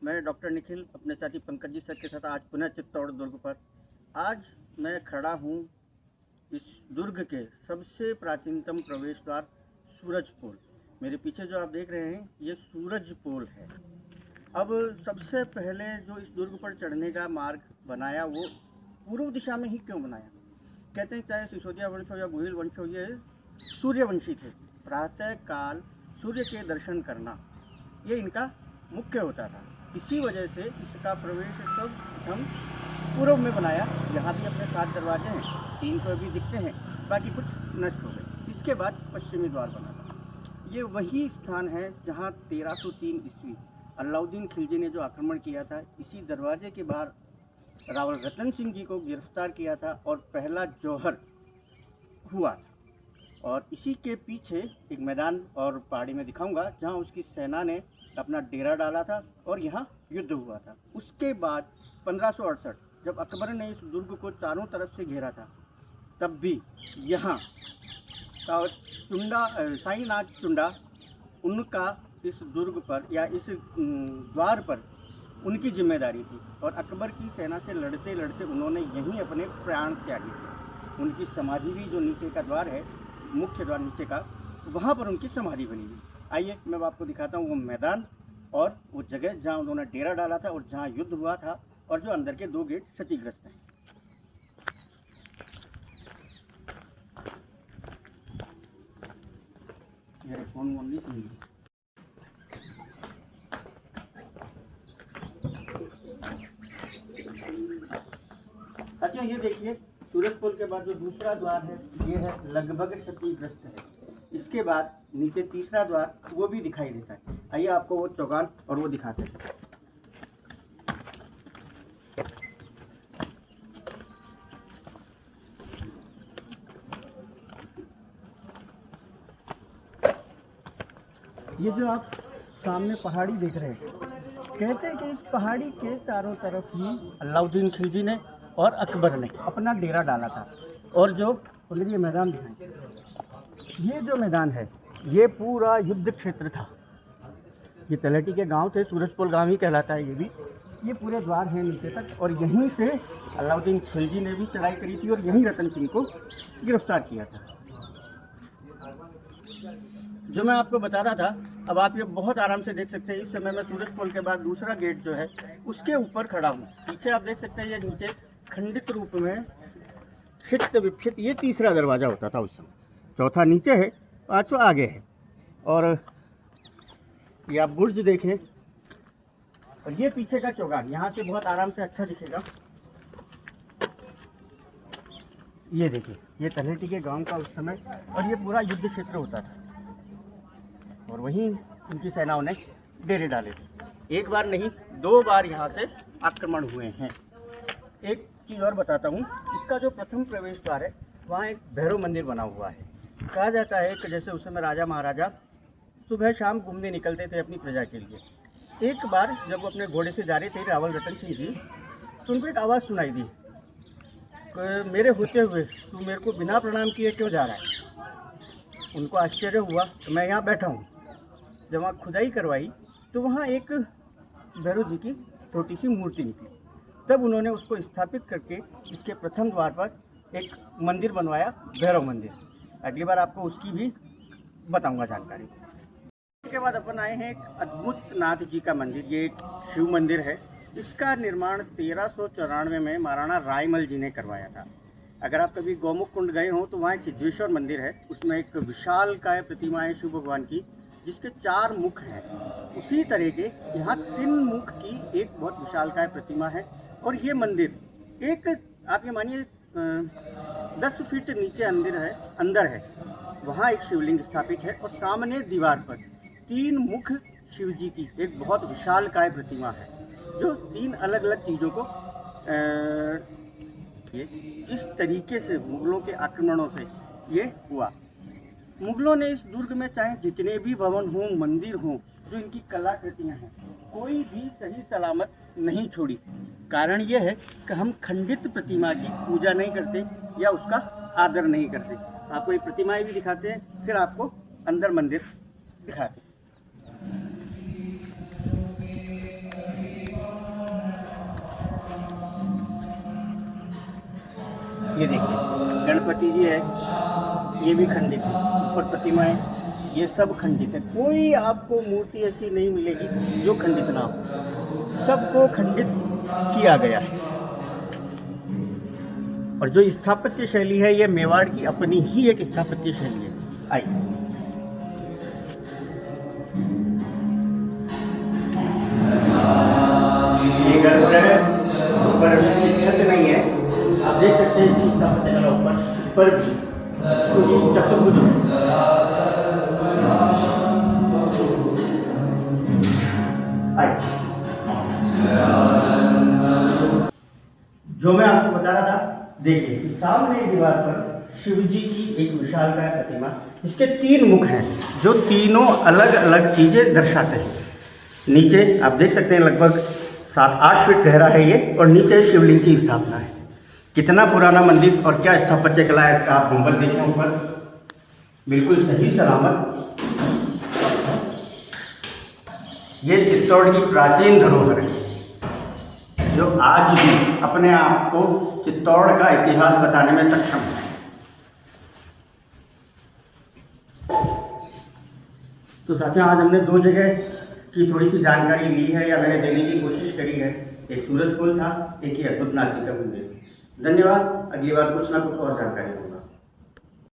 मैं डॉक्टर निखिल अपने साथी पंकज जी सर के साथ आज पुनः चित्तौड़ दुर्ग पर। आज मैं खड़ा हूँ इस दुर्ग के सबसे प्राचीनतम प्रवेश द्वार सूरज पोल। मेरे पीछे जो आप देख रहे हैं ये सूरज पोल है। अब सबसे पहले जो इस दुर्ग पर चढ़ने का मार्ग बनाया वो पूर्व दिशा में ही क्यों बनाया? कहते हैं चाहे सिसोदिया वंश हो या गुहिल वंश हो, ये सूर्यवंशी थे। प्रातः काल सूर्य के दर्शन करना ये इनका मुख्य होता था। इसी वजह से इसका प्रवेश सर्वप्रथम पूर्व में बनाया। यहाँ भी अपने 7 दरवाजे हैं, 3 तो अभी दिखते हैं, बाकी कुछ नष्ट हो गए। इसके बाद पश्चिमी द्वार बना था। ये वही स्थान है जहाँ 1303 ईस्वी अलाउद्दीन खिलजी ने जो आक्रमण किया था, इसी दरवाजे के बाहर रावल रतन सिंह जी को गिरफ्तार किया था और पहला जौहर हुआ था। और इसी के पीछे एक मैदान और पहाड़ी में दिखाऊंगा जहाँ उसकी सेना ने अपना डेरा डाला था और यहाँ युद्ध हुआ था। उसके बाद 1568 जब अकबर ने इस दुर्ग को चारों तरफ से घेरा था, तब भी यहाँ साईनाथ चुंडा उनका इस दुर्ग पर या इस द्वार पर उनकी जिम्मेदारी थी और अकबर की सेना से लड़ते लड़ते उन्होंने यहीं अपने प्राण त्यागे थे। उनकी समाधि भी जो नीचे का द्वार है, मुख्य द्वार नीचे का, वहाँ पर उनकी समाधि बनी हुई। आइए मैं आपको दिखाता हूँ वो मैदान और वो जगह जहाँ उन्होंने डेरा डाला था और जहाँ युद्ध हुआ था और जो अंदर के 2 गेट क्षतिग्रस्त हैं। अच्छा, ये देखिए सूरज पोल के बाद जो दूसरा द्वार है ये है लगभग क्षतिग्रस्त है। इसके बाद नीचे तीसरा द्वार वो भी दिखाई देता है। आइए आपको वो चौगान और वो दिखाते हैं। ये जो आप सामने पहाड़ी देख रहे हैं, कहते हैं कि इस पहाड़ी के चारों तरफ ही अलाउद्दीन खिलजी ने और अकबर ने अपना डेरा डाला था। और जो ये मैदान दिखाएं, ये जो मैदान है ये पूरा युद्ध क्षेत्र था। ये तलहटी के गांव थे, सूरजपोल गांव ही कहलाता है ये भी। ये पूरे द्वार हैं नीचे तक और यहीं से अलाउद्दीन खिलजी ने भी चढ़ाई करी थी और यहीं रतन सिंह को गिरफ्तार किया था। जो मैं आपको बता रहा था, अब आप ये बहुत आराम से देख सकते हैं। इस समय मैं सूरजपोल के बाद दूसरा गेट जो है उसके ऊपर खड़ा हूँ। पीछे आप देख सकते हैं ये नीचे खंडित रूप में क्षिप्त विक्षिप्त ये तीसरा दरवाज़ा होता था उस समय। चौथा नीचे है, 5वां आगे है। और ये आप बुर्ज देखें और ये पीछे का चौगान यहाँ से बहुत आराम से अच्छा दिखेगा। ये देखिए, ये तलहटी के गांव का उस समय और ये पूरा युद्ध क्षेत्र होता था और वहीं उनकी सेनाओं ने डेरे डाले थे। एक बार नहीं, 2 बार यहाँ से आक्रमण हुए हैं। एक चीज़ और बताता हूँ, इसका जो प्रथम प्रवेश द्वार है वहाँ एक भैरव मंदिर बना हुआ है। कहा जाता है कि जैसे उस समय राजा महाराजा सुबह शाम घूमने निकलते थे अपनी प्रजा के लिए। एक बार जब वो अपने घोड़े से जा रहे थे रावल रतन सिंह जी, तो उनको एक आवाज़ सुनाई दी, मेरे होते हुए तू मेरे को बिना प्रणाम किए क्यों जा रहा है? उनको आश्चर्य हुआ तो मैं यहाँ बैठा हूँ। जब वहाँ खुदाई करवाई तो वहाँ एक भैरव जी की छोटी सी मूर्ति निकली। तब उन्होंने उसको स्थापित करके इसके प्रथम द्वार पर एक मंदिर बनवाया, भैरव मंदिर। अगली बार आपको उसकी भी बताऊंगा जानकारी। इसके बाद अपन आए हैं एक अद्भुत नाथ जी का मंदिर। ये एक शिव मंदिर है। इसका निर्माण 1394 में महाराणा रायमल जी ने करवाया था। अगर आप कभी गौमुख कुंड गए हो तो वहाँ एक सिद्धेश्वर मंदिर है। उसमें एक विशालकाय प्रतिमा है शिव भगवान की, जिसके 4 मुख हैं। उसी तरह के यहाँ 3 मुख की एक बहुत विशालकाय प्रतिमा है। और ये मंदिर एक, आप ये मानिए 10 फीट नीचे अंदर है। वहाँ एक शिवलिंग स्थापित है और सामने दीवार पर 3 मुख शिव जी की एक बहुत विशालकाय प्रतिमा है, जो 3 अलग अलग चीज़ों को ये इस तरीके से मुगलों के आक्रमणों से ये हुआ। मुगलों ने इस दुर्ग में चाहे जितने भी भवन हों, मंदिर हों, जो इनकी कलाकृतियाँ हैं, कोई भी सही सलामत नहीं छोड़ी। कारण ये है कि हम खंडित प्रतिमा की पूजा नहीं करते या उसका आदर नहीं करते। आपको ये प्रतिमाएं भी दिखाते हैं, फिर आपको अंदर मंदिर दिखाते हैं। ये देखिए गणपति जी है, ये भी खंडित है, ऊपर प्रतिमा है, ये सब खंडित है। कोई आपको मूर्ति ऐसी नहीं मिलेगी जो खंडित ना हो, सबको खंडित किया गया है। और जो स्थापत्य शैली है ये मेवाड़ की अपनी ही एक स्थापत्य शैली है। आइए ये गर्भगृह है, ऊपर इसकी छत नहीं है, आप देख सकते हैं इसकी स्थापत्य कला ऊपर भी तो ये चतुर्भुज जो मैं आपको बता रहा था। देखिए सामने दीवार पर शिव जी की एक विशालकाय प्रतिमा, इसके 3 मुख हैं जो तीनों अलग अलग चीजें दर्शाते हैं। नीचे आप देख सकते हैं लगभग 7-8 फीट गहरा है ये, और नीचे शिवलिंग की स्थापना है। कितना पुराना मंदिर और क्या स्थापत्य कला है इसका आप गुंबद देखें ऊपर, बिल्कुल सही सलामत। ये चित्तौड़ की प्राचीन धरोहर है जो आज भी अपने आप को चित्तौड़ का इतिहास बताने में सक्षम है। तो साथियों आज हमने 2 जगह की थोड़ी सी जानकारी ली है या मैंने देने की कोशिश करी है। एक सूरजपुर था, एक ही अद्भुतनाथ जी का मंदिर। धन्यवाद। अगली बार कुछ ना कुछ और जानकारी होगा।